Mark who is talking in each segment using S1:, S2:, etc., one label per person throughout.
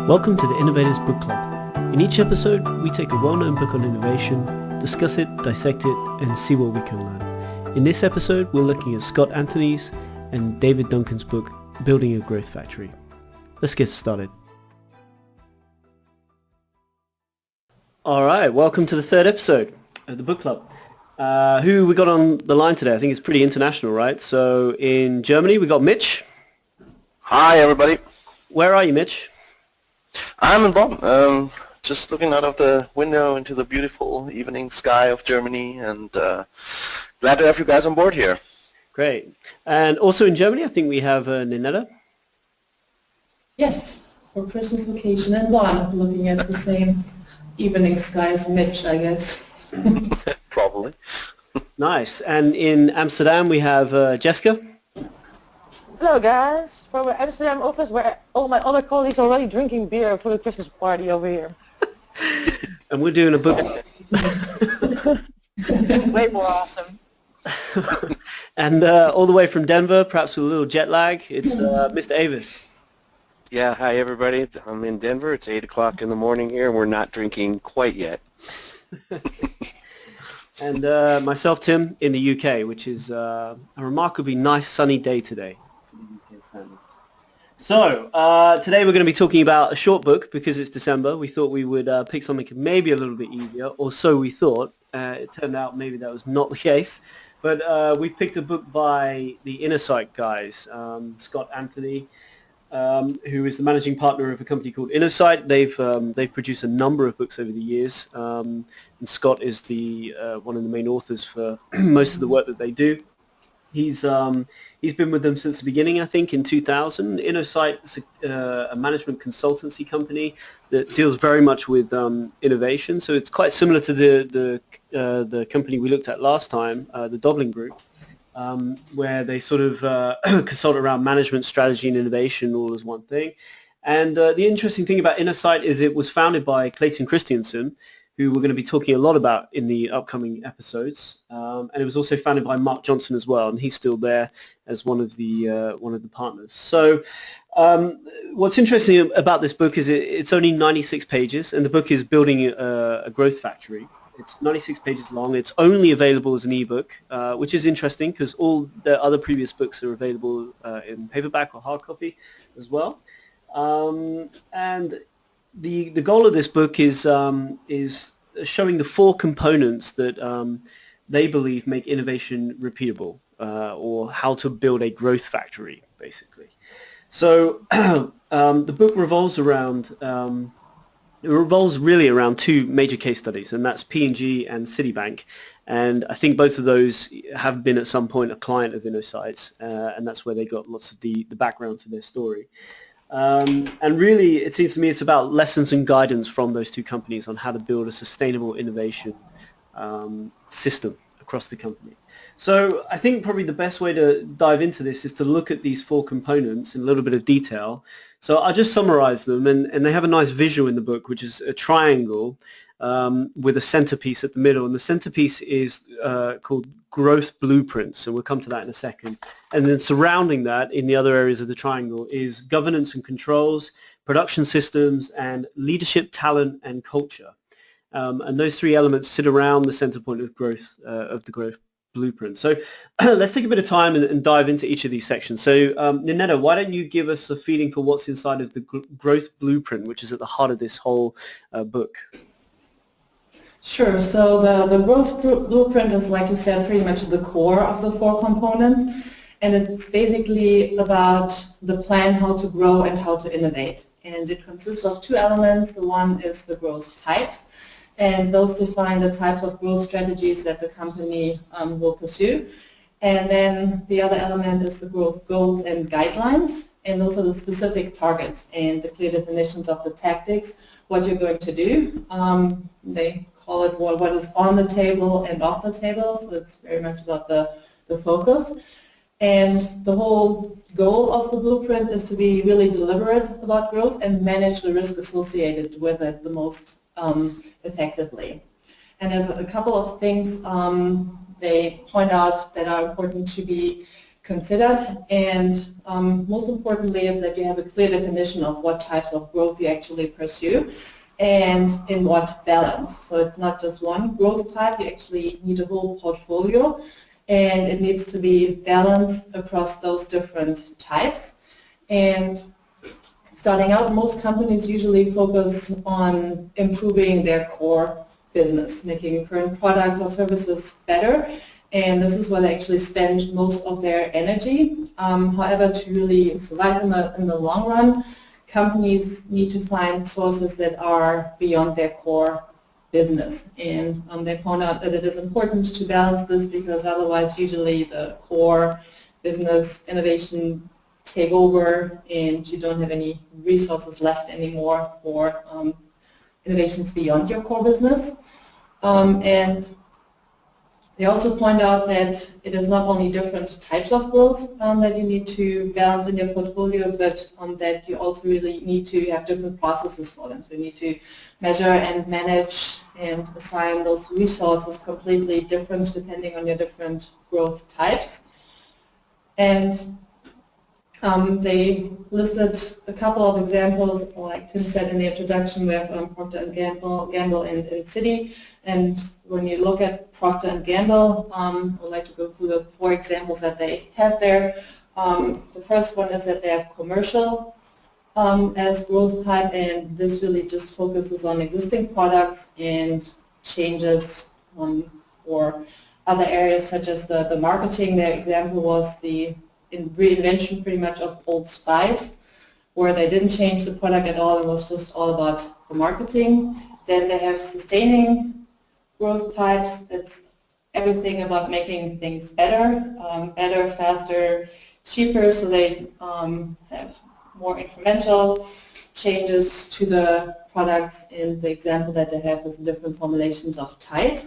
S1: Welcome to the Innovators Book Club. In each episode, we take a well-known book on innovation, discuss it, dissect it, and see what we can learn. In this episode, we're looking at Scott Anthony's and David Duncan's book, Building a Growth Factory. Let's get started. All right, welcome to the third episode of the book club. Who we got on the line today? I think it's pretty international, right? So in Germany, we got Mitch.
S2: Hi, everybody.
S1: Where are you, Mitch?
S2: I'm in Bonn, just looking out of the window into the beautiful evening sky of Germany, and glad to have you guys on board here.
S1: Great. And also in Germany, I think we have Ninetta.
S3: Yes, for Christmas vacation in Bonn, looking at the same evening sky as Mitch, I guess.
S2: Probably.
S1: Nice. And in Amsterdam, we have Jessica.
S4: Hello guys, from the Amsterdam office where all my other colleagues are already drinking beer for the Christmas party over here.
S1: And we're doing a book.
S4: Way more awesome.
S1: And all the way from Denver, perhaps with a little jet lag, it's Mr. Avis.
S5: Yeah, hi everybody. I'm in Denver. It's 8 o'clock in the morning here, and we're not drinking quite yet.
S1: And myself, Tim, in the UK, which is a remarkably nice sunny day today. So, today we're going to be talking about a short book because it's December. We thought we would pick something maybe a little bit easier, or so we thought. It turned out maybe that was not the case. But we picked a book by the Insight guys, Scott Anthony, who is the managing partner of a company called Innovators. They've produced a number of books over the years, and Scott is the one of the main authors for most of the work that they do. He's been with them since the beginning, I think, in 2000. Innovators is a management consultancy company that deals very much with innovation. So it's quite similar to the company we looked at last time, the Doblin Group. Where they sort of consult around management, strategy, and innovation all as one thing. And the interesting thing about Insight is it was founded by Clayton Christensen, who we're going to be talking a lot about in the upcoming episodes. And it was also founded by Mark Johnson as well, and he's still there as one of the partners. So what's interesting about this book is it's only 96 pages, and the book is Building a Growth Factory. It's 96 pages long. It's only available as an ebook, which is interesting because all the other previous books are available in paperback or hard copy as well. And the goal of this book is showing the four components that they believe make innovation repeatable, or how to build a growth factory, basically. So the book revolves really around two major case studies, and that's P&G and Citibank. And I think both of those have been at some point a client of Innosight's, and that's where they got lots of the background to their story. And really, it seems to me it's about lessons and guidance from those two companies on how to build a sustainable innovation system across the company. So I think probably the best way to dive into this is to look at these four components in a little bit of detail. So I'll just summarize them, and they have a nice visual in the book, which is a triangle with a centerpiece at the middle. And the centerpiece is called Growth Blueprints, and we'll come to that in a second. And then surrounding that, in the other areas of the triangle, is governance and controls, production systems, and leadership, talent, and culture. And those three elements sit around the center point of the growth blueprint. So let's take a bit of time and dive into each of these sections. So Ninetta, why don't you give us a feeling for what's inside of the growth blueprint, which is at the heart of this whole book?
S3: Sure. So the growth blueprint is, like you said, pretty much the core of the four components. And it's basically about the plan how to grow and how to innovate. And it consists of two elements. The one is the growth types, and those define the types of growth strategies that the company will pursue. And then the other element is the growth goals and guidelines, and those are the specific targets and the clear definitions of the tactics, what you're going to do. They call it what is on the table and off the table, so it's very much about the focus. And the whole goal of the blueprint is to be really deliberate about growth and manage the risk associated with it the most effectively. And there's a couple of things they point out that are important to be considered, and most importantly is that you have a clear definition of what types of growth you actually pursue and in what balance. So it's not just one growth type, you actually need a whole portfolio, and it needs to be balanced across those different types. And starting out, most companies usually focus on improving their core business, making current products or services better, and this is where they actually spend most of their energy. However, to really survive in the long run, companies need to find sources that are beyond their core business, and they point out that it is important to balance this because otherwise usually the core business innovation take over and you don't have any resources left anymore for innovations beyond your core business. And they also point out that it is not only different types of growth that you need to balance in your portfolio, but that you also really need to have different processes for them. So you need to measure and manage and assign those resources completely different depending on your different growth types. And they listed a couple of examples, like Tim said in the introduction. We have Procter and Gamble and Citi. And when you look at Procter and Gamble, I would like to go through the 4 examples that they have there. The first one is that they have commercial as growth type, and this really just focuses on existing products and changes for other areas such as the marketing. Their example was the reinvention pretty much of Old Spice, where they didn't change the product at all, it was just all about the marketing. Then they have sustaining growth types. It's everything about making things better, better, faster, cheaper, so they have more incremental changes to the products. And the example that they have is different formulations of Tide.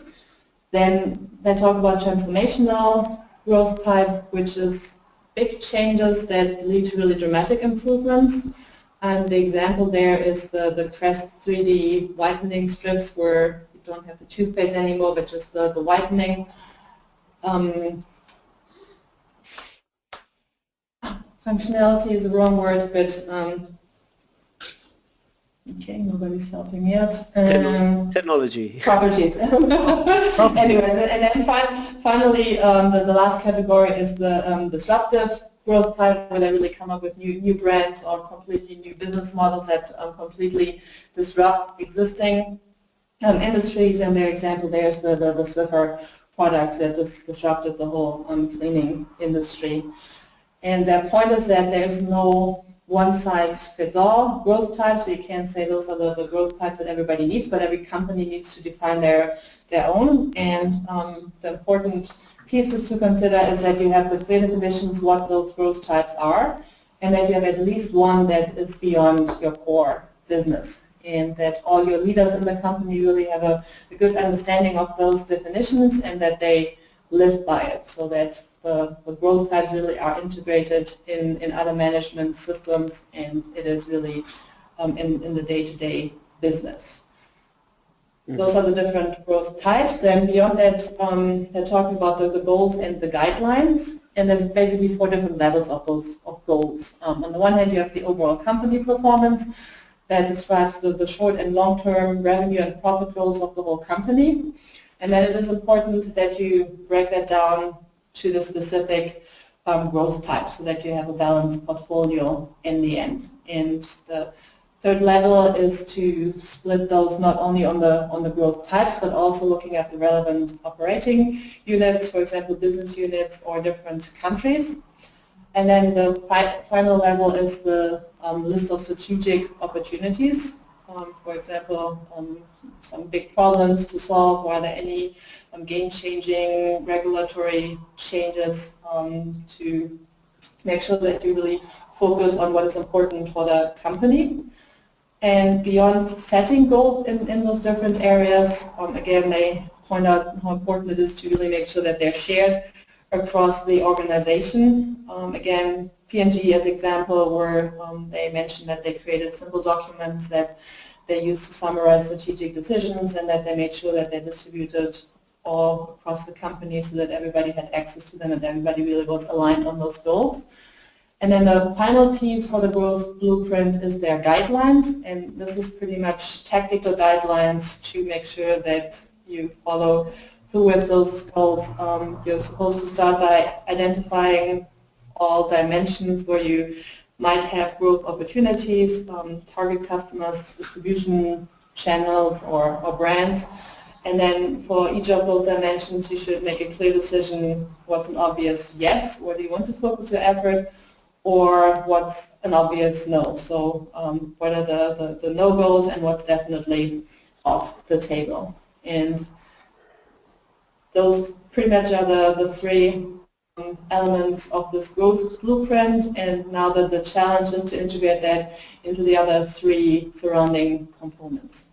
S3: Then they talk about transformational growth type, which is big changes that lead to really dramatic improvements. And the example there is the Crest 3D whitening strips, where you don't have the toothpaste anymore, but just the whitening. Functionality is the wrong word, but okay, nobody's helping me out.
S1: Technology.
S3: Properties. Anyway, and then finally, the last category is the disruptive growth type, where they really come up with new brands or completely new business models that completely disrupt existing industries. And their example there is the Swiffer products that disrupted the whole cleaning industry. And their point is that there's no one-size-fits-all growth types, so you can't say those are the growth types that everybody needs, but every company needs to define their own. And the important pieces to consider is that you have the clear definitions what those growth types are, and that you have at least one that is beyond your core business, and that all your leaders in the company really have a good understanding of those definitions and that they live by it, so that the growth types really are integrated in other management systems, and it is really in the day-to-day business. Those are the different growth types. Then beyond that, they're talking about the goals and the guidelines, and there's basically 4 different levels of goals. On the one hand, you have the overall company performance that describes the short and long-term revenue and profit goals of the whole company. And then it is important that you break that down to the specific growth type, so that you have a balanced portfolio in the end. And the 3rd level is to split those not only on the growth types, but also looking at the relevant operating units, for example, business units or different countries. And then the final level is the list of strategic opportunities. For example, some big problems to solve, or are there any game-changing regulatory changes to make sure that you really focus on what is important for the company. And beyond setting goals in those different areas, again, they point out how important it is to really make sure that they're shared across the organization. Again, P&G as example, where they mentioned that they created simple documents that they used to summarize strategic decisions, and that they made sure that they're distributed all across the company so that everybody had access to them and everybody really was aligned on those goals. And then the final piece for the growth blueprint is their guidelines, and this is pretty much tactical guidelines to make sure that you follow through with those goals. You're supposed to start by identifying all dimensions where you might have growth opportunities, target customers, distribution channels or brands. And then for each of those dimensions, you should make a clear decision what's an obvious yes, where do you want to focus your effort, or what's an obvious no. So what are the no-goes and what's definitely off the table. And those pretty much are the three elements of this growth blueprint, and now that the challenge is to integrate that into the other three surrounding components.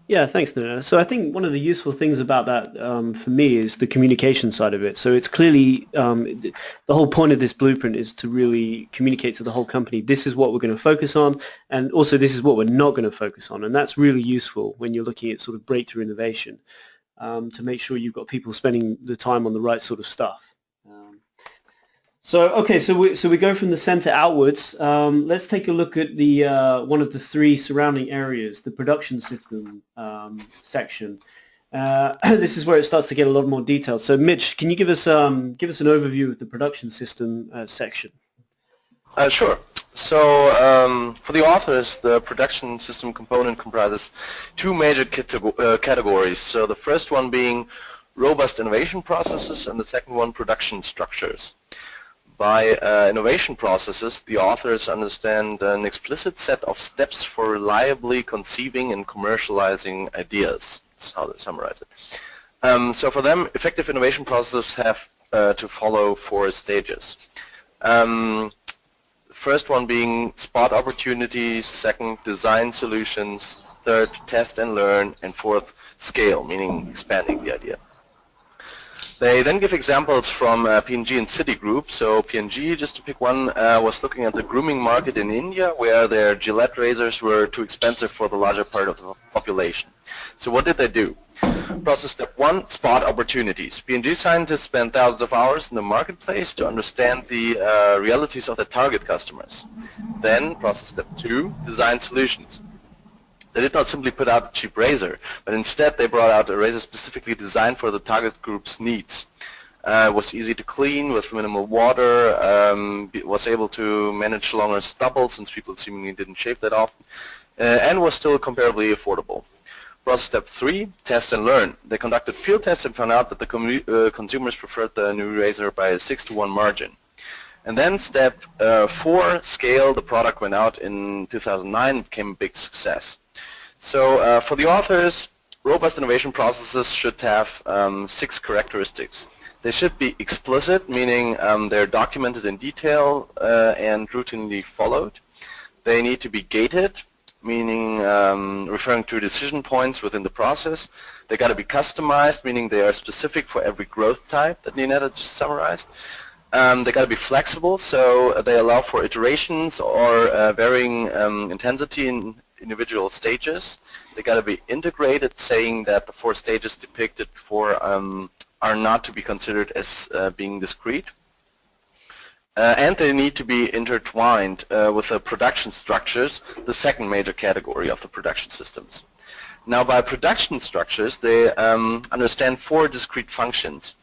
S1: Yeah, thanks, Nina. So I think one of the useful things about that for me is the communication side of it. So it's clearly, the whole point of this blueprint is to really communicate to the whole company, this is what we're going to focus on, and also this is what we're not going to focus on. And that's really useful when you're looking at sort of breakthrough innovation, to make sure you've got people spending the time on the right sort of stuff. So we go from the center outwards. Let's take a look at the one of the three surrounding areas, the production system section. This is where it starts to get a lot more detail. So Mitch, can you give us an overview of the production system section?
S2: Sure. So for the authors, the production system component comprises two major categories. So the first one being robust innovation processes, and the second one production structures. By innovation processes, the authors understand an explicit set of steps for reliably conceiving and commercializing ideas. That's how they summarize it. So for them, effective innovation processes have to follow 4 stages. First one being spot opportunities, second, design solutions, third, test and learn, and fourth, scale, meaning expanding the idea. They then give examples from P&G and Citigroup. So P&G, just to pick one, was looking at the grooming market in India, where their Gillette razors were too expensive for the larger part of the population. So what did they do? Process step 1, spot opportunities. P&G scientists spent thousands of hours in the marketplace to understand the realities of their target customers. Then process step 2, design solutions. They did not simply put out a cheap razor, but instead they brought out a razor specifically designed for the target group's needs. It was easy to clean with minimal water, was able to manage longer stubble since people seemingly didn't shave that often, and was still comparably affordable. Process step 3, test and learn. They conducted field tests and found out that the consumers preferred the new razor by a 6-to-1 margin. And then step 4, scale. The product went out in 2009 and became a big success. So for the authors, robust innovation processes should have 6 characteristics. They should be explicit, meaning they're documented in detail and routinely followed. They need to be gated, meaning referring to decision points within the process. They got to be customized, meaning they are specific for every growth type that Ninetta just summarized. They got to be flexible, so they allow for iterations or varying intensity in individual stages. They got to be integrated, saying that the 4 stages depicted are not to be considered as being discrete. And they need to be intertwined with the production structures, the second major category of the production systems. Now, by production structures, they understand 4 discrete functions.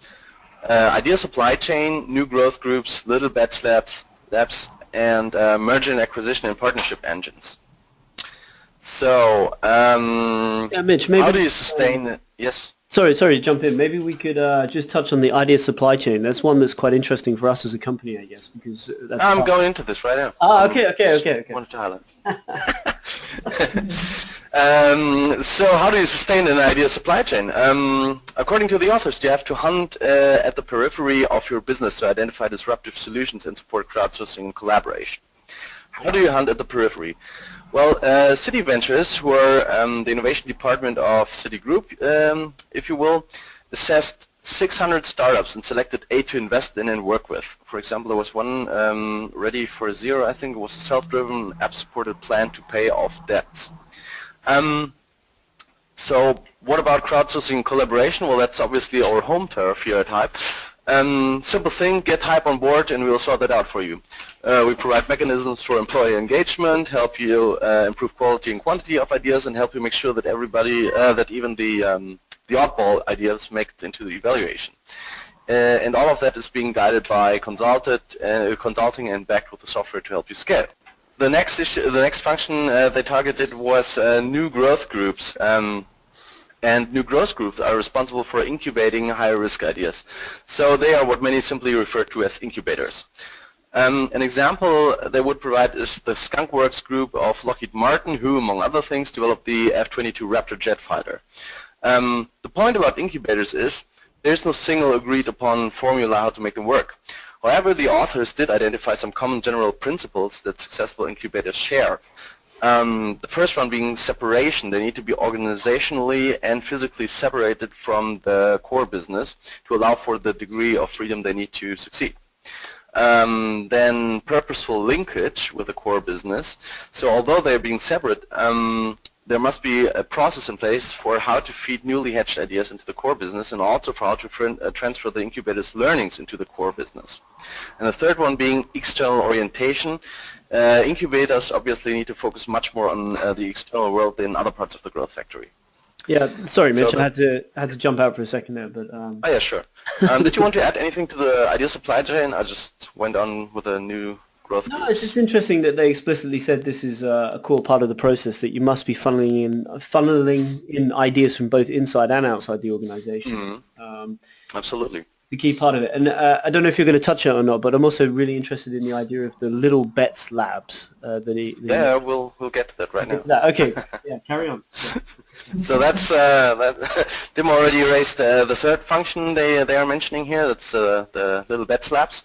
S2: Idea supply chain, new growth groups, little batch labs, and merger and acquisition and partnership engines. So,
S1: yeah, Mitch, maybe,
S2: how do you sustain it? Yes?
S1: Sorry to jump in. Maybe we could just touch on the idea supply chain. That's one that's quite interesting for us as a company, I guess, because that's
S2: I'm going into this right now.
S1: Ah, okay.
S2: Wanted to highlight. So how do you sustain an idea supply chain? According to the authors, you have to hunt at the periphery of your business to identify disruptive solutions and support crowdsourcing and collaboration. How do you hunt at the periphery? Well, Citi Ventures, who are the innovation department of Citigroup, if you will, assessed 600 startups and selected 8 to invest in and work with. For example, there was one ready for zero. I think it was a self-driven, app-supported plan to pay off debts. So what about crowdsourcing collaboration? Well, that's obviously our home turf here at Hype. Simple thing, get Hype on board and we'll sort that out for you. We provide mechanisms for employee engagement, help you improve quality and quantity of ideas, and help you make sure that everybody, that even the oddball ideas make it into the evaluation. And all of that is being guided by consulting and backed with the software to help you scale. The next function they targeted was new growth groups. And new growth groups are responsible for incubating higher risk ideas. So they are what many simply refer to as incubators. An example they would provide is the Skunkworks group of Lockheed Martin, who, among other things, developed the F-22 Raptor jet fighter. The point about incubators is there's no single agreed upon formula how to make them work. However, the authors did identify some common general principles that successful incubators share. The first one being separation. They need to be organizationally and physically separated from the core business to allow for the degree of freedom they need to succeed. Then purposeful linkage with the core business. So although they're being separate, there must be a process in place for how to feed newly hatched ideas into the core business, and also for how to transfer the incubator's learnings into the core business. And the third one being external orientation. Incubators obviously need to focus much more on the external world than other parts of the growth factory.
S1: Yeah, sorry, Mitch, so I had to jump out for a second there, but...
S2: Oh yeah, sure. Did you want to add anything to the idea supply chain? I just went on with a new growth groups.
S1: No, it's just interesting that they explicitly said this is a core part of the process, that you must be funneling in ideas from both inside and outside the organization.
S2: Mm-hmm. Absolutely.
S1: The key part of it. And I don't know if you're going to touch it or not, but I'm also really interested in the idea of the little bets labs.
S2: Yeah, we'll get to that right now.
S1: Okay, yeah, carry on.
S2: So that's Tim already raised the third function they are mentioning here. That's the little bets labs.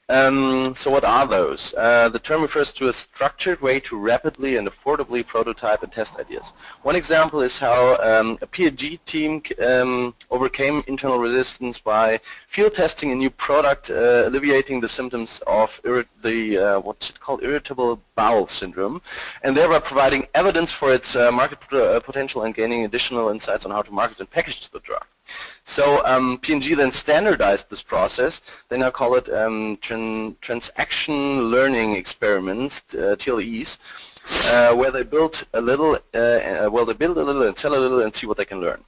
S2: So what are those? The term refers to a structured way to rapidly and affordably prototype and test ideas. One example is how a P&G team overcame internal resistance by field testing a new product, alleviating the symptoms of what's it called, irritable bowel syndrome, and thereby providing evidence for its market potential and gaining additional insights on how to market and package the drug. So P&G then standardized this process. They now call it transaction learning experiments, TLEs, where they build a little, and sell a little and see what they can learn.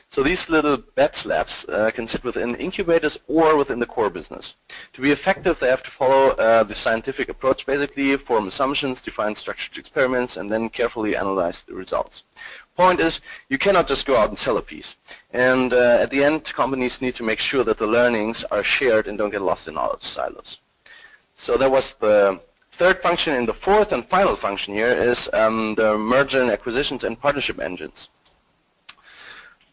S2: So these little bets labs can sit within incubators or within the core business. To be effective, they have to follow the scientific approach, basically form assumptions, define structured experiments, and then carefully analyze the results. Point is, you cannot just go out and sell a piece. And at the end, companies need to make sure that the learnings are shared and don't get lost in knowledge silos. So that was the third function. And the fourth and final function here is the merger and acquisitions and partnership engines.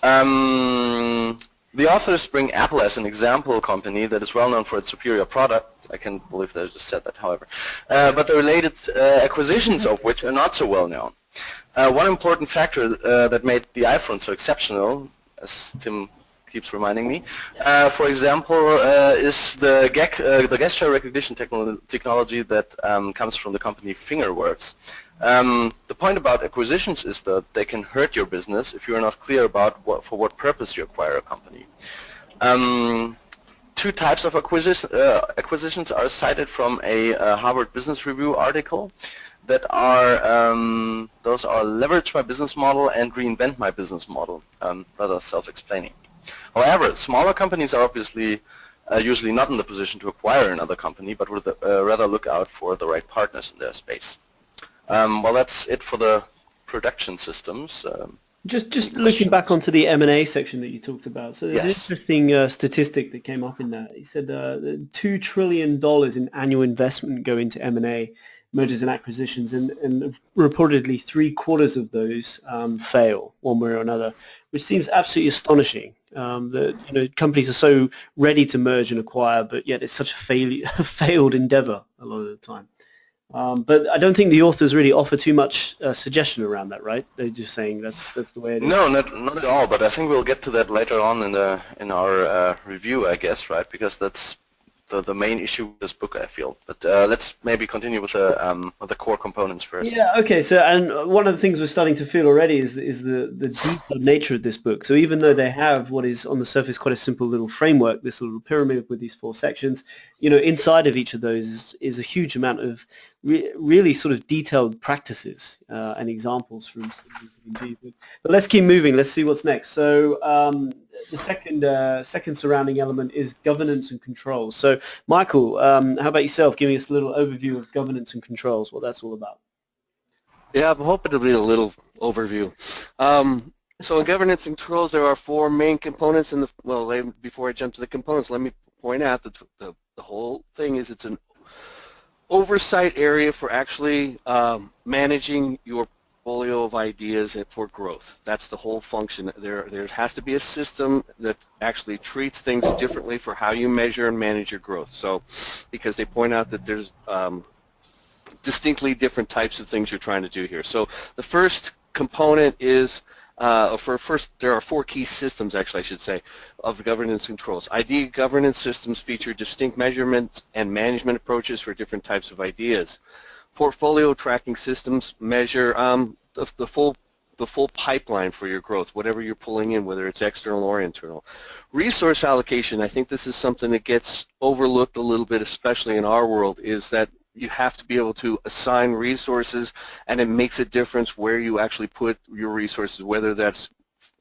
S2: The authors bring Apple as an example company that is well known for its superior product. I can't believe that I just said that, however. But the related acquisitions of which are not so well known. One important factor that made the iPhone so exceptional, as Tim keeps reminding me, for example, is the gesture recognition technology that comes from the company Fingerworks. The point about acquisitions is that they can hurt your business if you are not clear about for what purpose you acquire a company. Two types of acquisitions are cited from a Harvard Business Review article. That are those are leverage my business model and reinvent my business model, rather self-explaining. However, smaller companies are obviously usually not in the position to acquire another company, but would rather look out for the right partners in their space. Well, that's it for the production systems.
S1: Just looking back onto the M&A section that you talked about, so there's
S2: Yes.
S1: an interesting statistic that came up in that. He said $2 trillion in annual investment go into M&A, mergers and acquisitions, and reportedly 3/4 of those fail one way or another, which seems absolutely astonishing. That companies are so ready to merge and acquire, but yet it's such a failed endeavor a lot of the time. But I don't think the authors really offer too much suggestion around that, right? They're just saying that's the way it is.
S2: No, not at all. But I think we'll get to that later on in our review, I guess, right? Because that's the main issue with this book, I feel. But let's maybe continue with the core components first.
S1: Yeah, okay. So, and one of the things we're starting to feel already is the detailed nature of this book. So even though they have what is on the surface quite a simple little framework, this little pyramid with these 4 sections, you know, inside of each of those is a huge amount of really sort of detailed practices and examples from Citi. But let's keep moving. Let's see what's next. So the second surrounding element is governance and controls. So Michael, how about yourself, giving us a little overview of governance and controls, what that's all about?
S5: Yeah, I'm hoping to be a little overview. So in governance and controls, there are 4 main components. Before I jump to the components, let me point out that the whole thing is it's an oversight area for actually managing your portfolio of ideas for growth. That's the whole function. There has to be a system that actually treats things differently for how you measure and manage your growth. So, because they point out that there's distinctly different types of things you're trying to do here. So the first component is, there are 4 key systems, actually I should say, of the governance controls. Idea governance systems feature distinct measurements and management approaches for different types of ideas. Portfolio tracking systems measure the full pipeline for your growth, whatever you're pulling in, whether it's external or internal. Resource allocation, I think this is something that gets overlooked a little bit, especially in our world, is that you have to be able to assign resources, and it makes a difference where you actually put your resources, whether that's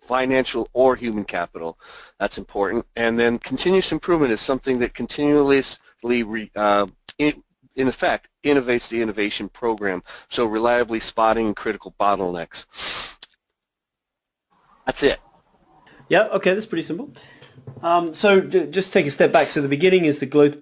S5: financial or human capital. That's important. And then continuous improvement is something that continuously, in effect, innovates the innovation program, so reliably spotting critical bottlenecks. That's it.
S1: Yeah, okay, that's pretty simple. So just take a step back. So the beginning is the growth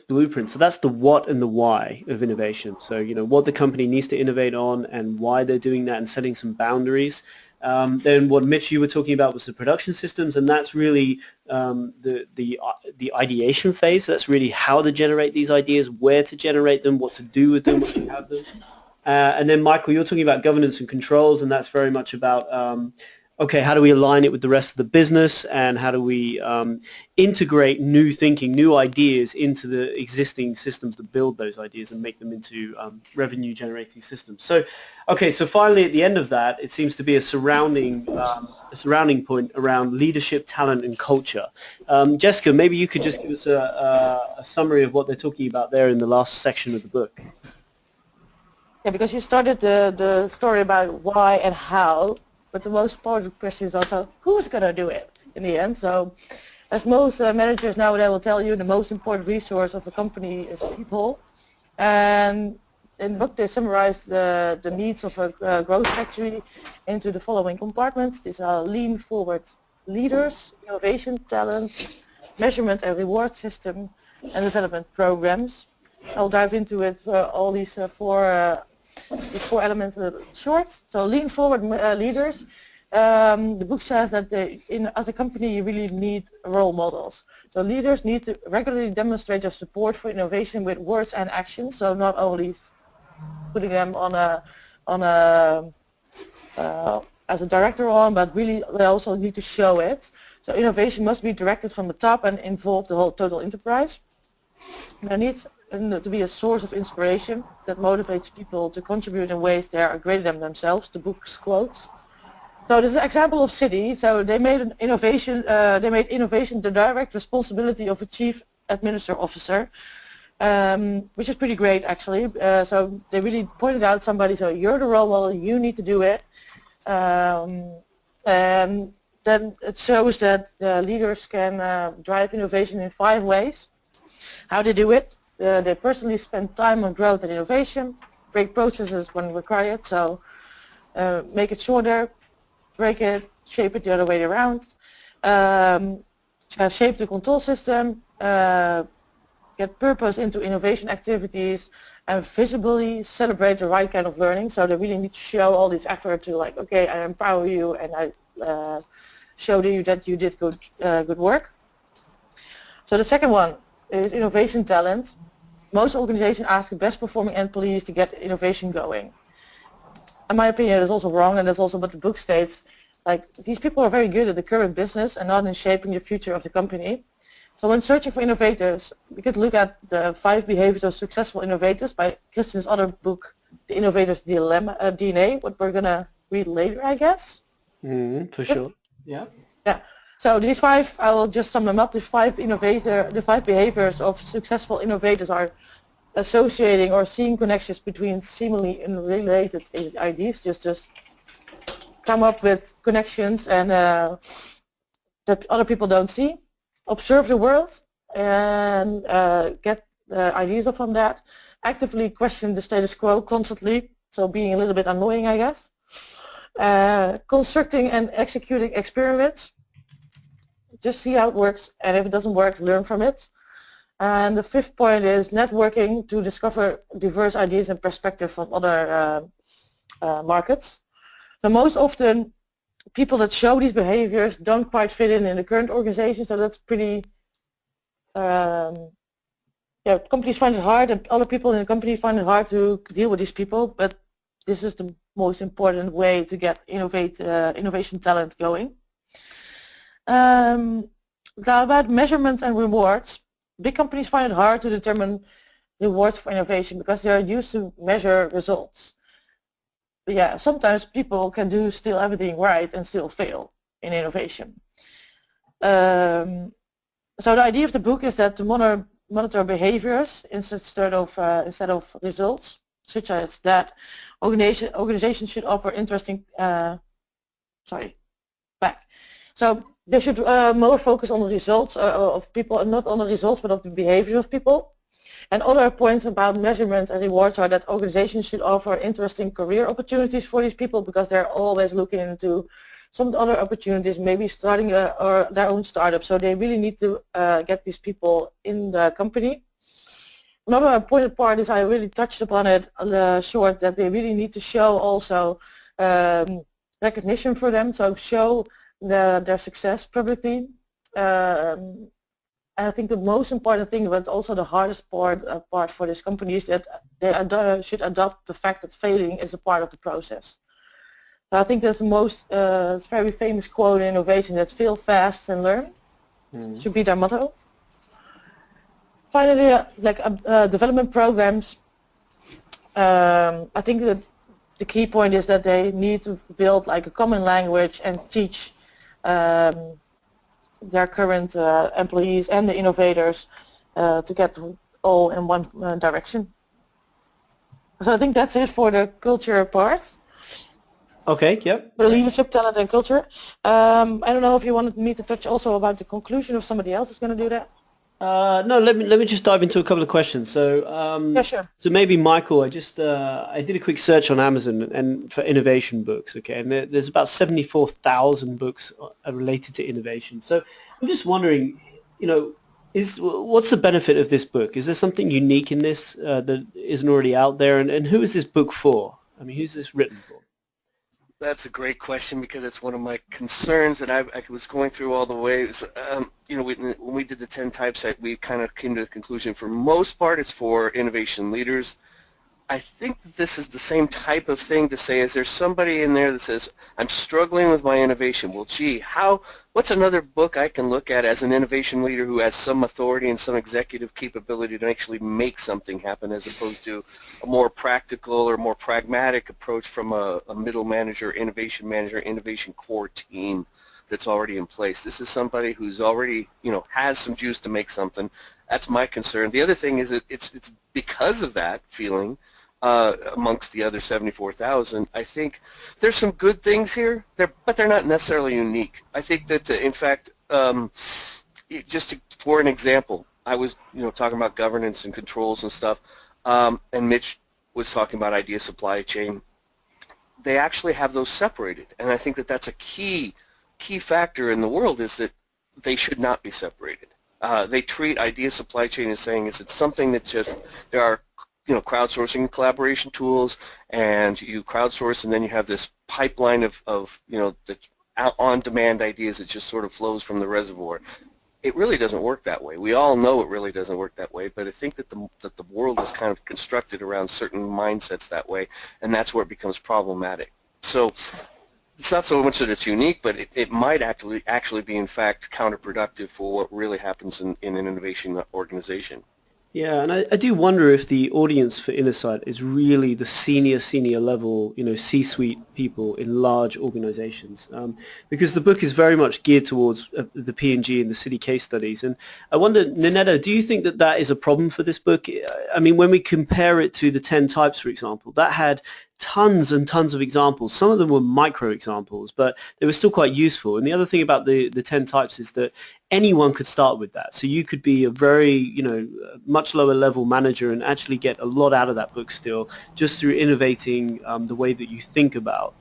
S1: blueprint. So that's the what and the why of innovation. So, you know, what the company needs to innovate on and why they're doing that and setting some boundaries. Then what Mitch, you were talking about was the production systems, and that's really the ideation phase. So that's really how to generate these ideas, where to generate them, what to do with them once you have them. And then Michael, you're talking about governance and controls, and that's very much about okay, how do we align it with the rest of the business, and how do we integrate new thinking, new ideas into the existing systems that build those ideas and make them into revenue-generating systems. So, okay, so finally at the end of that, it seems to be a surrounding point around leadership, talent, and culture. Jessica, maybe you could just give us a summary of what they're talking about there in the last section of the book.
S4: Yeah, because you started the story about why and how, but the most important question is also who's going to do it in the end. So as most managers nowadays will tell you, the most important resource of a company is people. And in the book they summarize the needs of a growth factory into the following compartments. These are lean forward leaders, innovation talent, measurement and reward system, and development programs. I'll dive into it for all these these 4 elements short. So lean forward leaders. The book says that as a company you really need role models. So leaders need to regularly demonstrate their support for innovation with words and actions. So not only putting them as a director on, but really they also need to show it. So innovation must be directed from the top and involve the whole total enterprise. There needs to be a source of inspiration that motivates people to contribute in ways that are greater than themselves, the book's quotes. So this is an example of Citi. So they made innovation the direct responsibility of a chief administrative officer, which is pretty great actually. So they really pointed out somebody, so you're the role model, you need to do it. And then it shows that leaders can drive innovation in 5 ways. How they do it. They personally spend time on growth and innovation, break processes when required, so make it shorter, break it, shape it the other way around, shape the control system, get purpose into innovation activities, and visibly celebrate the right kind of learning. So they really need to show all this effort to, like, okay, I empower you and I show you that you did good work. So the second one is innovation talent. Most organizations ask the best performing employees to get innovation going. In my opinion, that's also wrong, and that's also what the book states. Like, these people are very good at the current business and not in shaping the future of the company. So when searching for innovators, we could look at the 5 behaviors of successful innovators by Kristen's other book, The Innovator's Dilemma, DNA, what we're going to read later, I guess.
S1: For sure. Yeah.
S4: Yeah. So these 5, I will just sum them up. The 5 behaviors of successful innovators are associating or seeing connections between seemingly unrelated ideas, just come up with connections and that other people don't see. Observe the world and get ideas from that. Actively question the status quo constantly, so being a little bit annoying, I guess. Constructing and executing experiments. Just see how it works, and if it doesn't work, learn from it. And the 5th point is networking to discover diverse ideas and perspective from other markets. So most often, people that show these behaviors don't quite fit in the current organization, so that's pretty, companies find it hard, and other people in the company find it hard to deal with these people, but this is the most important way to get innovation talent going. Now about measurements and rewards, big companies find it hard to determine rewards for innovation because they are used to measure results. But yeah, sometimes people can do still everything right and still fail in innovation. So the idea of the book is that to monitor behaviors instead of results, such as that organizations should offer interesting. So they should more focus on the results of people, and not on the results, but of the behavior of people. And other points about measurements and rewards are that organizations should offer interesting career opportunities for these people because they're always looking into some other opportunities, maybe starting or their own startup. So they really need to get these people in the company. Another important part is I really touched upon it short, that they really need to show also recognition for them, so show their success publicly. And I think the most important thing, but also the hardest part for this company, is that they should adopt the fact that failing is a part of the process. So I think that's the most very famous quote in innovation, that fail fast and learn should be their motto. Finally, development programs, I think that the key point is that they need to build like a common language and teach their current employees and the innovators to get all in one direction. So I think that's it for the culture part.
S1: Okay, yep.
S4: For leadership, talent and culture. I don't know if you wanted me to touch also about the conclusion, if somebody else is going to do that.
S1: No, let me just dive into a couple of questions. So,
S4: Yeah, sure.
S1: So maybe Michael, I did a quick search on Amazon and for innovation books, okay, and there's about 74,000 books related to innovation. So I'm just wondering, what's the benefit of this book? Is there something unique in this that isn't already out there, and who is this book for? I mean, who's this written for?
S5: That's a great question because it's one of my concerns that I was going through all the way. When we did the 10 types, we kind of came to the conclusion for most part it's for innovation leaders. I think that this is the same type of thing to say, is there somebody in there that says, I'm struggling with my innovation? Well, gee, what's another book I can look at as an innovation leader who has some authority and some executive capability to actually make something happen, as opposed to a more practical or more pragmatic approach from a middle manager, innovation core team that's already in place. This is somebody who's already, has some juice to make something. That's my concern. The other thing is that it's because of that feeling amongst the other 74,000, I think there's some good things here, but they're not necessarily unique. I think that, in fact, for an example, I was talking about governance and controls and stuff, and Mitch was talking about idea supply chain. They actually have those separated, and I think that that's a key factor in the world, is that they should not be separated. They treat idea supply chain as saying it's something that just, there are crowdsourcing collaboration tools, and you crowdsource, and then you have this pipeline of the on-demand ideas that just sort of flows from the reservoir. It really doesn't work that way. We all know it really doesn't work that way, but I think that the world is kind of constructed around certain mindsets that way, and that's where it becomes problematic. So it's not so much that it's unique, but it might actually be in fact counterproductive for what really happens in an innovation organization.
S1: Yeah, and I do wonder if the audience for Innosight is really the senior level, C-suite people in large organizations, because the book is very much geared towards the P&G and the Citi case studies. And I wonder, Ninetta, do you think that that is a problem for this book? I mean, when we compare it to the 10 types, for example, that had tons and tons of examples. Some of them were micro examples, but they were still quite useful. And the other thing about the 10 types is that anyone could start with that. So you could be a very, much lower level manager and actually get a lot out of that book still just through innovating the way that you think about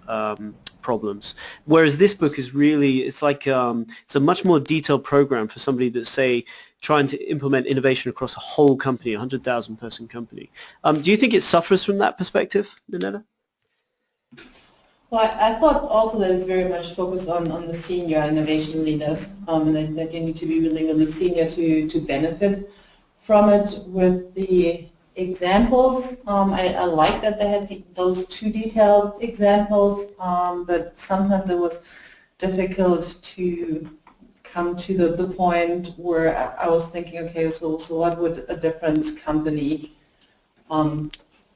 S1: problems. Whereas this book is really, it's like, it's a much more detailed program for somebody that's, say, trying to implement innovation across a whole company, a 100,000 person company. Do you think it suffers from that perspective, Ninetta?
S3: Well, I thought also that it's very much focused on the senior innovation leaders, and that you need to be really, really senior to benefit from it. With the examples, I like that they had those two detailed examples, but sometimes it was difficult to come to the point where I was thinking, okay, so what would a different company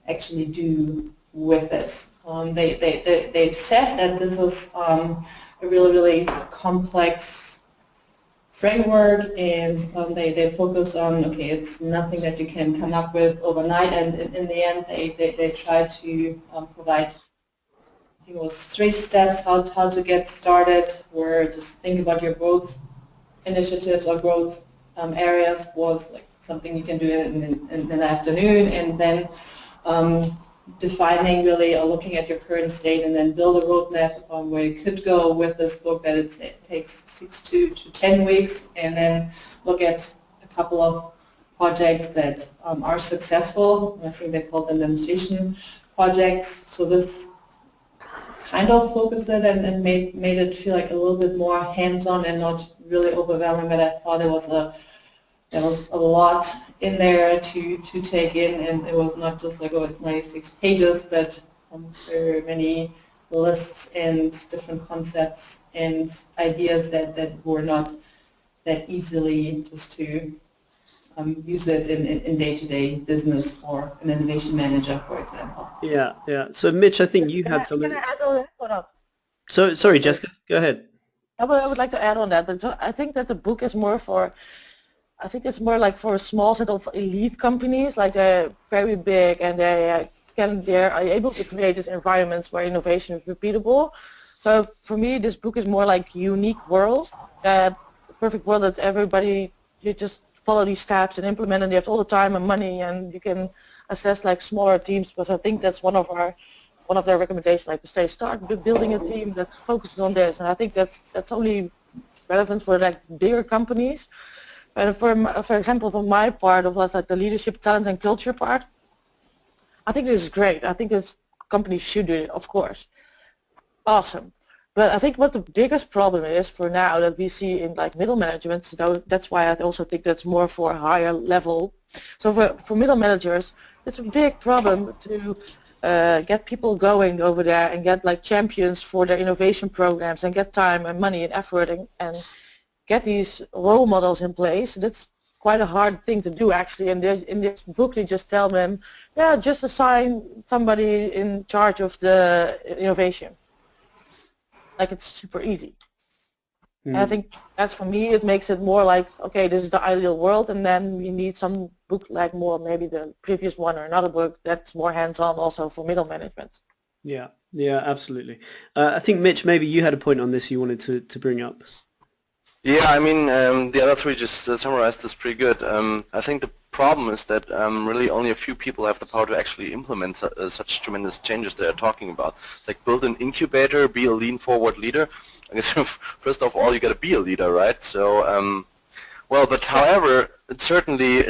S3: actually do with this? They said that this is a really, really complex framework, and they focus on, okay, it's nothing that you can come up with overnight, and in the end they try to provide, I think it was 3 steps how to get started, where just think about your growth initiatives or growth areas was like something you can do in the afternoon, and then defining really or looking at your current state, and then build a roadmap on where you could go with this book, that it takes 6 to 10 weeks, and then look at a couple of projects that are successful. I think they call them demonstration projects. So this kind of focused it and made it feel like a little bit more hands-on and not really overwhelming, but I thought there was a lot in there to take in, and it was not just like, oh, it's 96 pages, but very many lists and different concepts and ideas that were not that easily just to use it in day-to-day business for an innovation manager, for example.
S1: Yeah. So Mitch, I think you had something.
S4: Can I add on that or not?
S1: So sorry, Jessica, go ahead.
S4: I would like to add on that. So I think that the book is more for, I think it's more like for a small set of elite companies, like they're very big and they're able to create these environments where innovation is repeatable. So for me, this book is more like unique world, that perfect world that everybody, you just follow these steps and implement, and you have all the time and money, and you can assess like smaller teams, because I think that's one of their recommendations, like to start building a team that focuses on this, and I think that's only relevant for like bigger companies. And for example, for my part of like the leadership, talent, and culture part, I think this is great. I think this companies should do it, of course. Awesome. But I think what the biggest problem is for now that we see in like middle management, so that's why I also think that's more for a higher level. So for middle managers, it's a big problem to get people going over there and get like champions for their innovation programs and get time and money and effort and get these role models in place. That's quite a hard thing to do actually. And in this book they just tell them, yeah, just assign somebody in charge of the innovation. Like it's super easy. And I think that's, for me, it makes it more like, okay, this is the ideal world, and then we need some book like more, maybe the previous one or another book that's more hands-on also for middle management.
S1: Yeah, absolutely. I think, Mitch, maybe you had a point on this you wanted to bring up.
S2: Yeah, I mean, the other three just summarized this pretty good. I think the problem is that really only a few people have the power to actually implement such tremendous changes they're talking about. It's like build an incubator, be a lean forward leader. I guess first of all you got to be a leader, right? So, well, but however, it certainly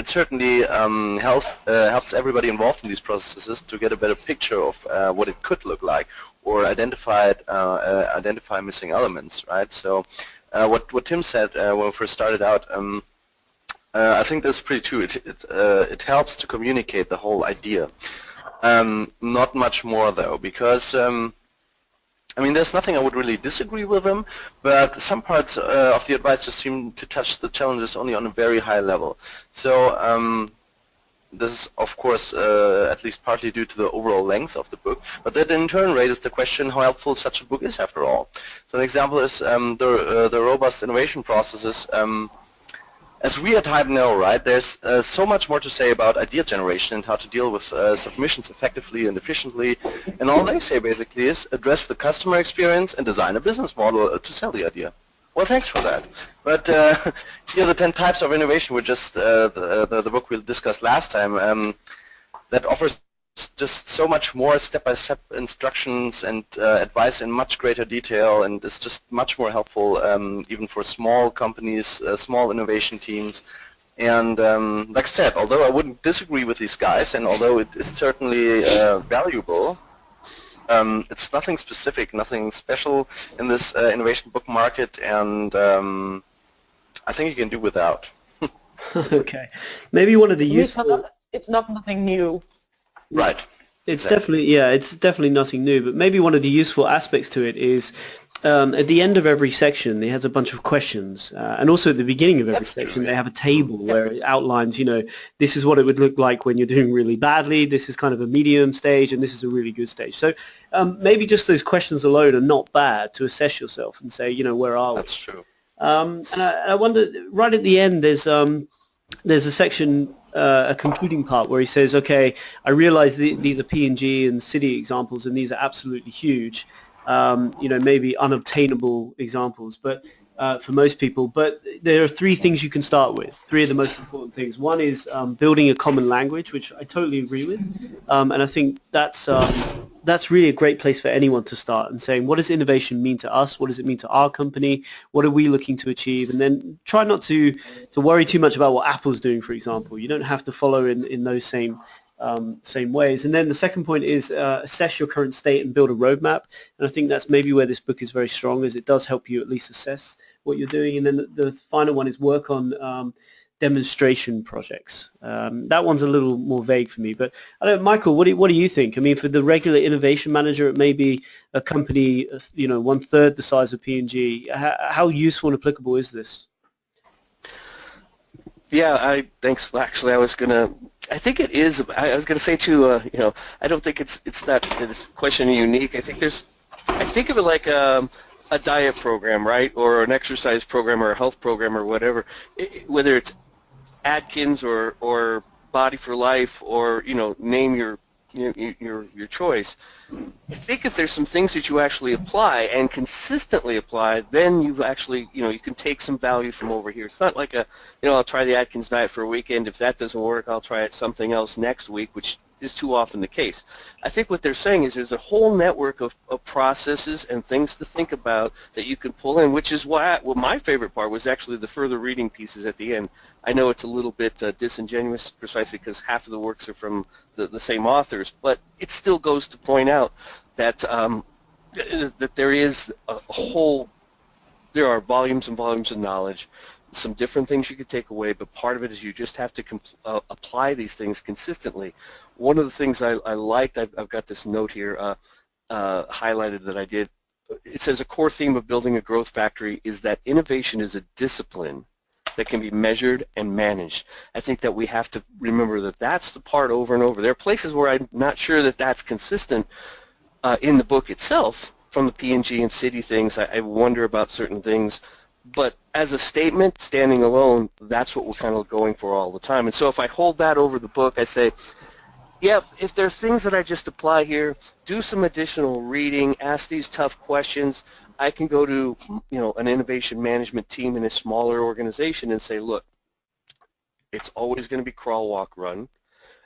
S2: helps everybody involved in these processes to get a better picture of what it could look like, or identify missing elements, right? So, what Tim said when we first started out. I think that's pretty true. It helps to communicate the whole idea. Not much more though, because I mean, there's nothing I would really disagree with them, but some parts of the advice just seem to touch the challenges only on a very high level. So this is, of course, at least partly due to the overall length of the book, but that in turn raises the question how helpful such a book is after all. So an example is the robust innovation processes. As we at Hype know, right, there's so much more to say about idea generation and how to deal with submissions effectively and efficiently, and all they say basically is address the customer experience and design a business model to sell the idea. Well, thanks for that. But here the 10 types of innovation were just the book we discussed last time that offers just so much more step-by-step instructions and advice in much greater detail, and it's just much more helpful even for small companies, small innovation teams. And like I said, although I wouldn't disagree with these guys, and although it is certainly valuable, it's nothing specific, nothing special in this innovation book market, and I think you can do without.
S1: Okay. Maybe one of the useful...
S4: It's not nothing new.
S2: Right.
S1: It's
S2: Exactly.
S1: it's definitely nothing new, but maybe one of the useful aspects to it is at the end of every section, it has a bunch of questions, and also at the beginning of every
S2: That's
S1: section,
S2: true,
S1: they have a table where it outlines, this is what it would look like when you're doing really badly, this is kind of a medium stage, and this is a really good stage. So maybe just those questions alone are not bad to assess yourself and say, where are we?
S2: That's true.
S1: And I wonder, right at the end, there's a section, a concluding part where he says, okay, I realize these are P&G and Citi examples, and these are absolutely huge, maybe unobtainable examples, but for most people. But there are 3 things you can start with, 3 of the most important things. One is building a common language, which I totally agree with, and I think that's really a great place for anyone to start, and saying, what does innovation mean to us? What does it mean to our company? What are we looking to achieve? And then try not to worry too much about what Apple's doing, for example. You don't have to follow in those same ways. And then the second point is assess your current state and build a roadmap. And I think that's maybe where this book is very strong, as it does help you at least assess what you're doing. And then the final one is work on demonstration projects. That one's a little more vague for me, but I don't know, Michael, what do you think? I mean, for the regular innovation manager, it may be a company, 1/3 the size of P&G. How useful and applicable is this?
S5: Yeah, thanks. Actually, I think it is. I was going to say too. I don't think it's not this question unique. I think of it like a diet program, right, or an exercise program, or a health program, or whatever. Whether it's Atkins or Body for Life, or name your choice. I think if there's some things that you actually apply and consistently apply, then you've actually you can take some value from over here. It's not like I'll try the Atkins diet for a weekend. If that doesn't work, I'll try something else next week, which is too often the case. I think what they're saying is there's a whole network of processes and things to think about that you can pull in, which is why my favorite part was actually the further reading pieces at the end. I know it's a little bit disingenuous, precisely because half of the works are from the same authors, but it still goes to point out that that there are volumes and volumes of knowledge, some different things you could take away, but part of it is you just have to apply these things consistently. One of the things I liked, I've got this note here highlighted that I did. It says a core theme of building a growth factory is that innovation is a discipline that can be measured and managed. I think that we have to remember that that's the part over and over. There are places where I'm not sure that that's consistent in the book itself from the P&G and Citi things. I wonder about certain things. But as a statement, standing alone, that's what we're kind of going for all the time. And so if I hold that over the book, I say, yeah, if there's things that I just apply here, do some additional reading, ask these tough questions. I can go to an innovation management team in a smaller organization and say, look, it's always going to be crawl, walk, run,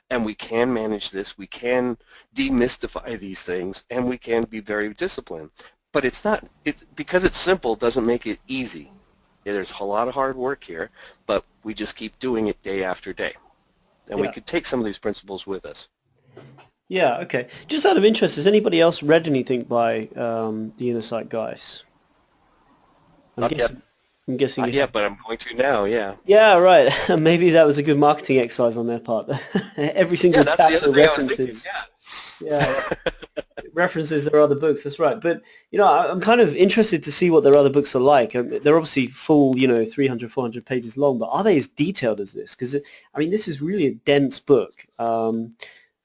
S5: and we can manage this. We can demystify these things, and we can be very disciplined. But because it's simple doesn't make it easy. Yeah, there's a lot of hard work here, but we just keep doing it day after day. And we could take some of these principles with us.
S1: Yeah, okay. Just out of interest, has anybody else read anything by the Insight guys? I'm guessing
S5: Not yet, but I'm going to now, yeah.
S1: Yeah, right. Maybe that was a good marketing exercise on their part. Every single
S5: that's the
S1: chapter
S5: other thing I was thinking,
S1: references. Yeah. references their other books. That's right. But I'm kind of interested to see what their other books are like. They're obviously full, 300, 400 pages long, but are they as detailed as this? Because this is really a dense book.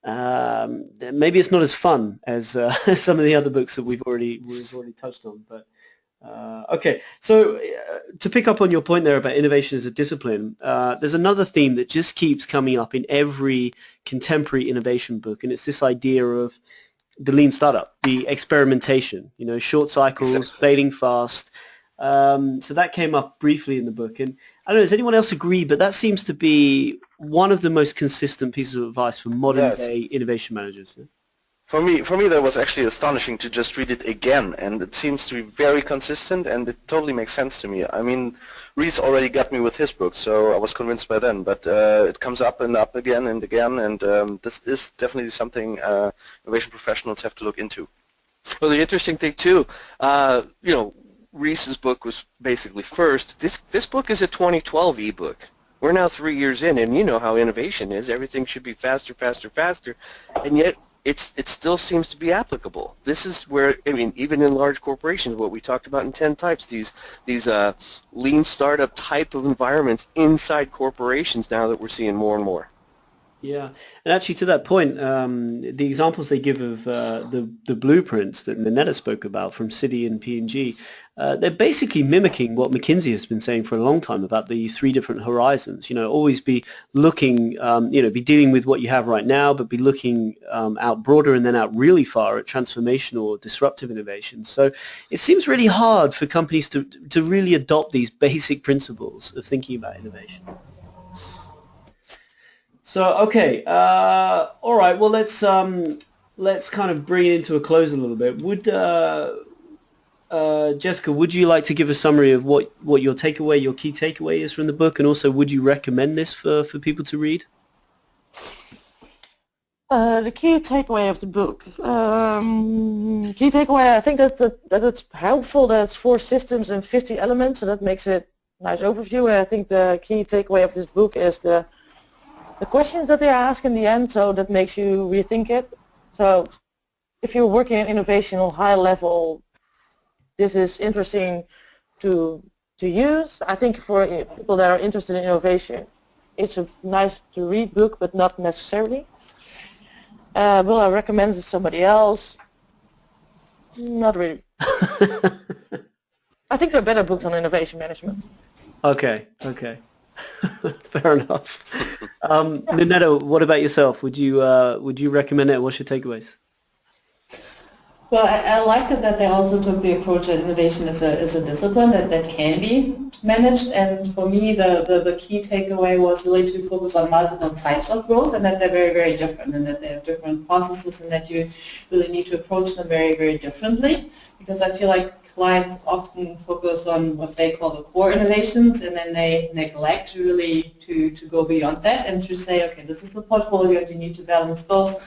S1: Maybe it's not as fun as some of the other books that we've already touched on. But okay, so to pick up on your point there about innovation as a discipline, there's another theme that just keeps coming up in every contemporary innovation book, and it's this idea of the lean startup, the experimentation, short cycles,
S2: Exactly.
S1: failing fast. So that came up briefly in the book, and I don't know, does anyone else agree? But that seems to be one of the most consistent pieces of advice for modern day innovation managers. Yeah?
S2: For me, that was actually astonishing to just read it again, and it seems to be very consistent, and it totally makes sense to me. I mean, Reese already got me with his book, so I was convinced by then, but it comes up and up again and again, and this is definitely something innovation professionals have to look into.
S5: Well, the interesting thing too, Reese's book was basically first. This book is a 2012 ebook. We're now 3 years in, and you know how innovation is. Everything should be faster, faster, faster, and yet it still seems to be applicable. This is where, even in large corporations, what we talked about in 10 types, these lean startup type of environments inside corporations now that we're seeing more and more.
S1: Yeah, and actually to that point, the examples they give of the blueprints that Minetta spoke about from Citi and P&G, they're basically mimicking what McKinsey has been saying for a long time about the 3 different horizons. Always be looking, be dealing with what you have right now, but be looking out broader and then out really far at transformational or disruptive innovation. So it seems really hard for companies to really adopt these basic principles of thinking about innovation. So okay, all right. Well, let's kind of bring it into a close a little bit. Would Jessica, would you like to give a summary of what your key takeaway is from the book, and also would you recommend this for people to read?
S4: The key takeaway of the book. I think that it's helpful that it's 4 systems and 50 elements, so that makes it a nice overview. And I think the key takeaway of this book is the questions that they ask in the end, so that makes you rethink it. So if you're working in innovation on high level, this is interesting to use. I think for people that are interested in innovation, it's a nice to read book, but not necessarily. Will I recommend it to somebody else? Not really. I think there are better books on innovation management.
S1: Okay. Fair enough. Minetta, what about yourself? Would you recommend it? What's your takeaways?
S3: Well, I like it that they also took the approach that innovation is a discipline that can be managed, and for me the key takeaway was really to focus on multiple types of growth, and that they're very, very different, and that they have different processes, and that you really need to approach them very, very differently, because I feel like clients often focus on what they call the core innovations, and then they neglect really to go beyond that and to say, okay, this is the portfolio, you need to balance both.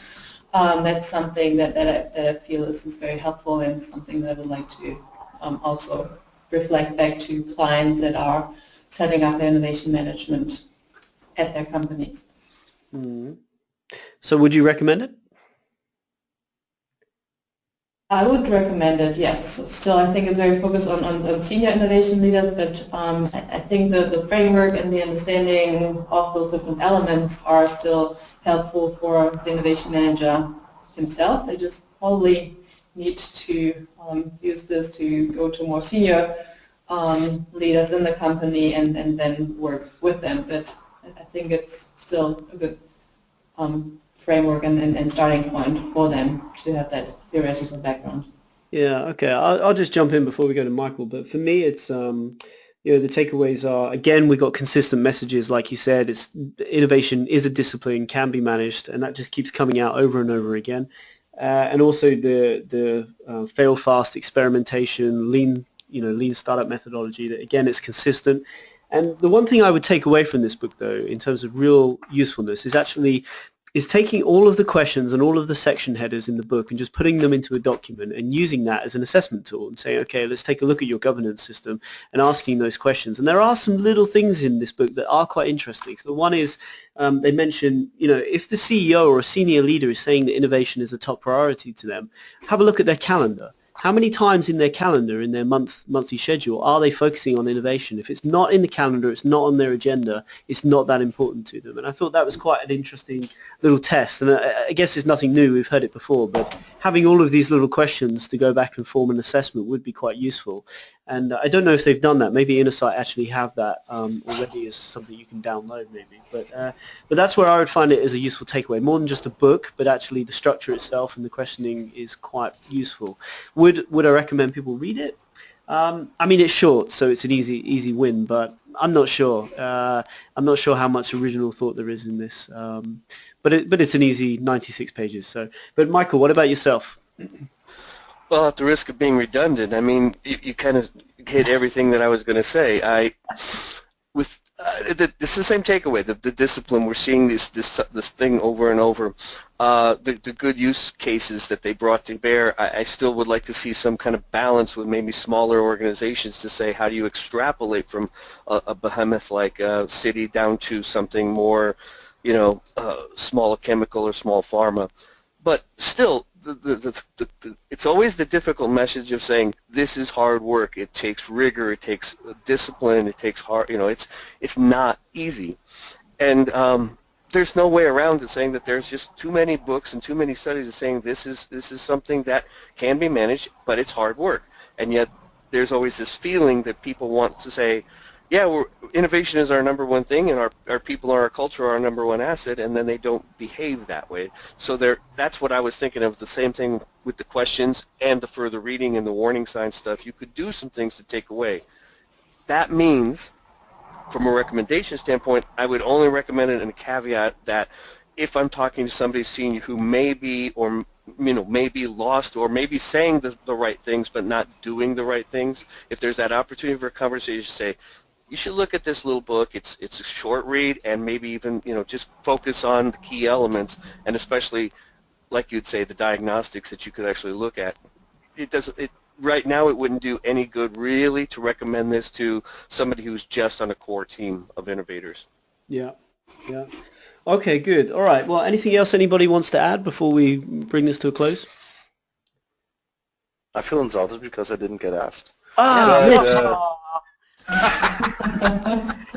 S3: That's something that I feel is very helpful, and something that I would like to also reflect back to clients that are setting up their innovation management at their companies.
S1: Mm-hmm. So would you recommend it?
S3: I would recommend it, yes. Still, I think it's very focused on senior innovation leaders, but I think the framework and the understanding of those different elements are still helpful for the innovation manager himself. They just probably need to use this to go to more senior leaders in the company and then work with them. But I think it's still a good framework and starting point for them to have that theoretical background.
S1: Yeah, okay. I'll just jump in before we go to Michael. But for me, it's the takeaways are, again, we've got consistent messages, like you said. It's innovation is a discipline, can be managed, and that just keeps coming out over and over again. And also the fail fast experimentation, lean startup methodology. That again, it's consistent. And the one thing I would take away from this book, though, in terms of real usefulness, is actually is taking all of the questions and all of the section headers in the book and just putting them into a document and using that as an assessment tool and saying, okay, let's take a look at your governance system and asking those questions. And there are some little things in this book that are quite interesting. So one is they mention, if the CEO or a senior leader is saying that innovation is a top priority to them, have a look at their calendar. How many times in their calendar, in their monthly schedule, are they focusing on innovation? If it's not in the calendar, it's not on their agenda, it's not that important to them. And I thought that was quite an interesting little test. And I guess it's nothing new, we've heard it before, but having all of these little questions to go back and form an assessment would be quite useful. And I don't know if they've done that. Maybe Innosight actually have that already as something you can download maybe. But that's where I would find it as a useful takeaway. More than just a book, but actually the structure itself and the questioning is quite useful. Would I recommend people read it? I mean, it's short, so it's an easy win, but I'm not sure. I'm not sure how much original thought there is in this. But it's an easy 96 pages. So, but Michael, what about yourself?
S5: Well, at the risk of being redundant, I mean, you kind of hit everything that I was going to say. This is the same takeaway. The discipline, we're seeing this thing over and over. The good use cases that they brought to bear, I still would like to see some kind of balance with maybe smaller organizations to say, how do you extrapolate from a behemoth like Citi down to something more, small chemical or small pharma. But still, it's always the difficult message of saying this is hard work. It takes rigor. It takes discipline. It takes hard. It's not easy, and there's no way around it. Saying that there's just too many books and too many studies of saying this is something that can be managed, but it's hard work. And yet there's always this feeling that people want to say, yeah, innovation is our number one thing, and our people and our culture are our number one asset, and then they don't behave that way. So that's what I was thinking of, the same thing with the questions and the further reading and the warning sign stuff. You could do some things to take away. That means, from a recommendation standpoint, I would only recommend it in a caveat that if I'm talking to somebody senior who may be lost or maybe saying the right things but not doing the right things, if there's that opportunity for a conversation, say, you should look at this little book. It's a short read, and maybe even just focus on the key elements, and especially, like you'd say, the diagnostics that you could actually look at. Right now it wouldn't do any good really to recommend this to somebody who's just on a core team of innovators.
S1: Yeah. Okay, good. All right. Well, anything else anybody wants to add before we bring this to a close?
S2: I feel insulted because I didn't get asked.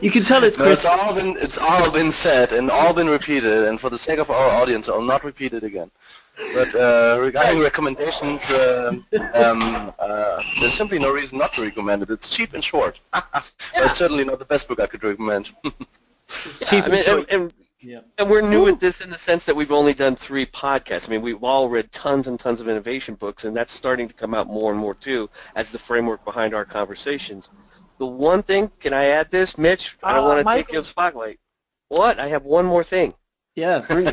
S1: You can tell it's Chris.
S2: It's all been said and all been repeated, and for the sake of our audience, I'll not repeat it again. But regarding recommendations, there's simply no reason not to recommend it. It's cheap and short. But it's certainly not the best book I could recommend.
S5: And we're new at this in the sense that we've only done 3 podcasts. I mean, we've all read tons and tons of innovation books, and that's starting to come out more and more too as the framework behind our conversations. The one thing, can I add this, Mitch? I don't want to take your spotlight. What? I have one more thing.
S1: Yeah, bring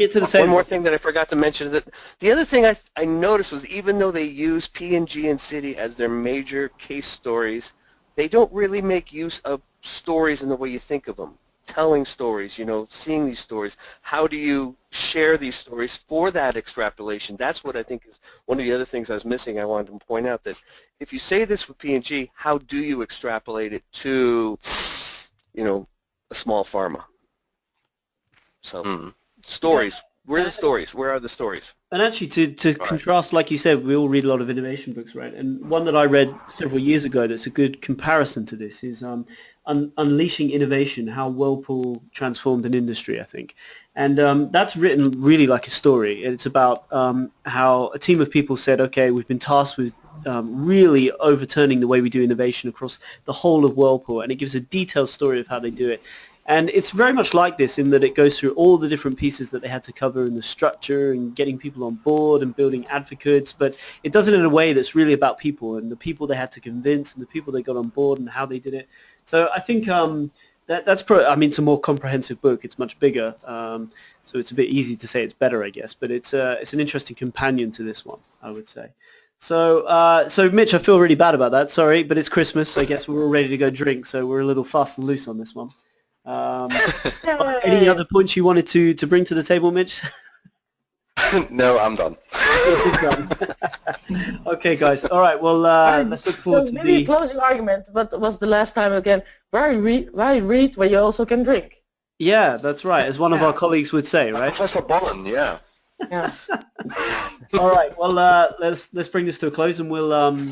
S1: it to the table.
S5: One more thing that I forgot to mention is that the other thing I noticed was, even though they use P&G and Citi as their major case stories, they don't really make use of stories in the way you think of them. Telling stories, seeing these stories. How do you share these stories for that extrapolation? That's what I think is one of the other things I was missing. I wanted to point out that if you say this with P&G, how do you extrapolate it to, a small pharma? So, stories. Where are the stories? Where are the stories?
S1: And actually, to contrast, like you said, we all read a lot of innovation books, right? And one that I read several years ago that's a good comparison to this is Unleashing Innovation, How Whirlpool Transformed an Industry, I think. And that's written really like a story. It's about how a team of people said, okay, we've been tasked with really overturning the way we do innovation across the whole of Whirlpool. And it gives a detailed story of how they do it. And it's very much like this in that it goes through all the different pieces that they had to cover in the structure and getting people on board and building advocates, but it does it in a way that's really about people and the people they had to convince and the people they got on board and how they did it. So I think it's a more comprehensive book. It's much bigger, so it's a bit easy to say it's better, I guess, but it's an interesting companion to this one, I would say. So Mitch, I feel really bad about that. Sorry, but it's Christmas. I guess we're all ready to go drink, so we're a little fast and loose on this one. Any other points you wanted to bring to the table, Mitch?
S2: No, I'm done.
S1: Okay, guys. All right. Well, let's look forward to
S4: maybe a
S1: the.
S4: closing argument, but was the last time again, why read where you also can drink?
S1: Yeah, that's right. As one of our colleagues would say, right?
S2: Professor Bollen, yeah.
S4: Yeah.
S1: All right. Well, let's bring this to a close, and we'll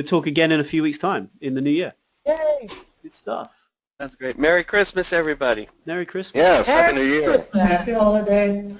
S1: talk again in a few weeks' time in the new year.
S4: Yay!
S1: Good stuff.
S5: That's great. Merry Christmas, everybody.
S1: Merry Christmas.
S2: Yes, Happy New Year.
S4: Christmas.
S3: Happy holiday.